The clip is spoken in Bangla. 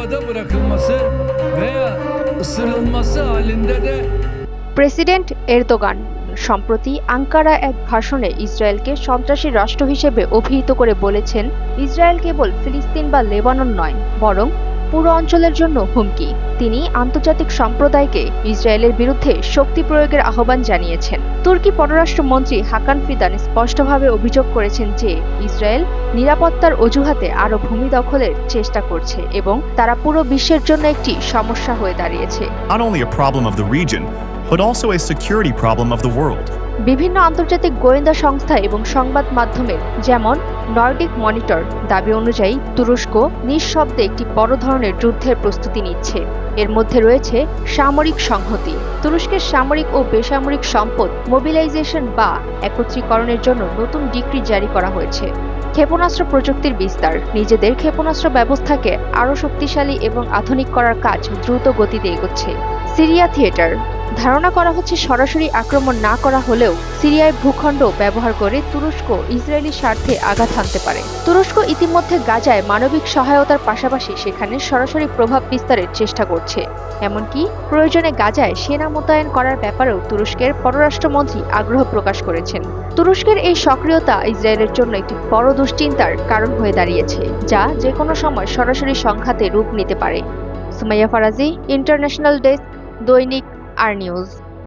yuvada bırakılması veya ısırılması halinde de president Erdogan সম্প্রতি আঙ্কারা এক ভাষণে ইসরায়েলকে সন্ত্রাসী রাষ্ট্র হিসেবে অভিহিত করে বলেছেন, ইসরায়েল কেবল ফিলিস্তিন বা লেবানন নয়, বরং পুরো অঞ্চলের জন্য হুমকি। তিনি আন্তর্জাতিক সম্প্রদায়কে ইসরায়েলের বিরুদ্ধে শক্তি প্রয়োগের আহ্বান জানিয়েছেন। তুর্কি পররাষ্ট্রমন্ত্রী হাকান ফিদান স্পষ্টভাবে অভিযোগ করেছেন যে ইসরায়েল নিরাপত্তার অজুহাতে আরও ভূমি দখলের চেষ্টা করছে এবং তারা পুরো বিশ্বের জন্য একটি সমস্যা হয়ে দাঁড়িয়েছে। Not only a problem of the region, but also a security problem of the world. বিভিন্ন আন্তর্জাতিক গোয়েন্দা সংস্থা এবং সংবাদ মাধ্যমের যেমন নর্ডিক মনিটর দাবি অনুযায়ী তুরস্ক নিঃশব্দে একটি বড় ধরনের যুদ্ধের প্রস্তুতি নিচ্ছে। এর মধ্যে রয়েছে সামরিক সংহতি, তুরস্কের সামরিক ও বেসামরিক সম্পদ মোবিলাইজেশন বা একত্রীকরণের জন্য নতুন ডিক্রি জারি করা হয়েছে। ক্ষেপণাস্ত্র প্রযুক্তির বিস্তার, নিজেদের ক্ষেপণাস্ত্র ব্যবস্থাকে আরও শক্তিশালী এবং আধুনিক করার কাজ দ্রুত গতিতে এগোচ্ছে। সিরিয়া থিয়েটার, ধারণা করা হচ্ছে সরাসরি আক্রমণ না করা হলেও সিরিয়ায় ভূখণ্ড ব্যবহার করে তুরস্ক ইসরায়েলি স্বার্থে আঘাত হানতে পারে। তুরস্ক ইতিমধ্যে গাজায় মানবিক সহায়তার পাশাপাশি সেখানে সরাসরি প্রভাব বিস্তারের চেষ্টা করছে। এমনকি প্রয়োজনে গাজায় সেনা মোতায়েন করার ব্যাপারেও তুরস্কের পররাষ্ট্রমন্ত্রী আগ্রহ প্রকাশ করেছেন। তুরস্কের এই সক্রিয়তা ইসরায়েলের জন্য একটি বড় দুশ্চিন্তার কারণ হয়ে দাঁড়িয়েছে, যা যে কোনো সময় সরাসরি সংঘাতে রূপ নিতে পারে। সুমাইয়া ফারাজি, ইন্টারন্যাশনাল ডেস্ক, দৈনিক আর নিউজ।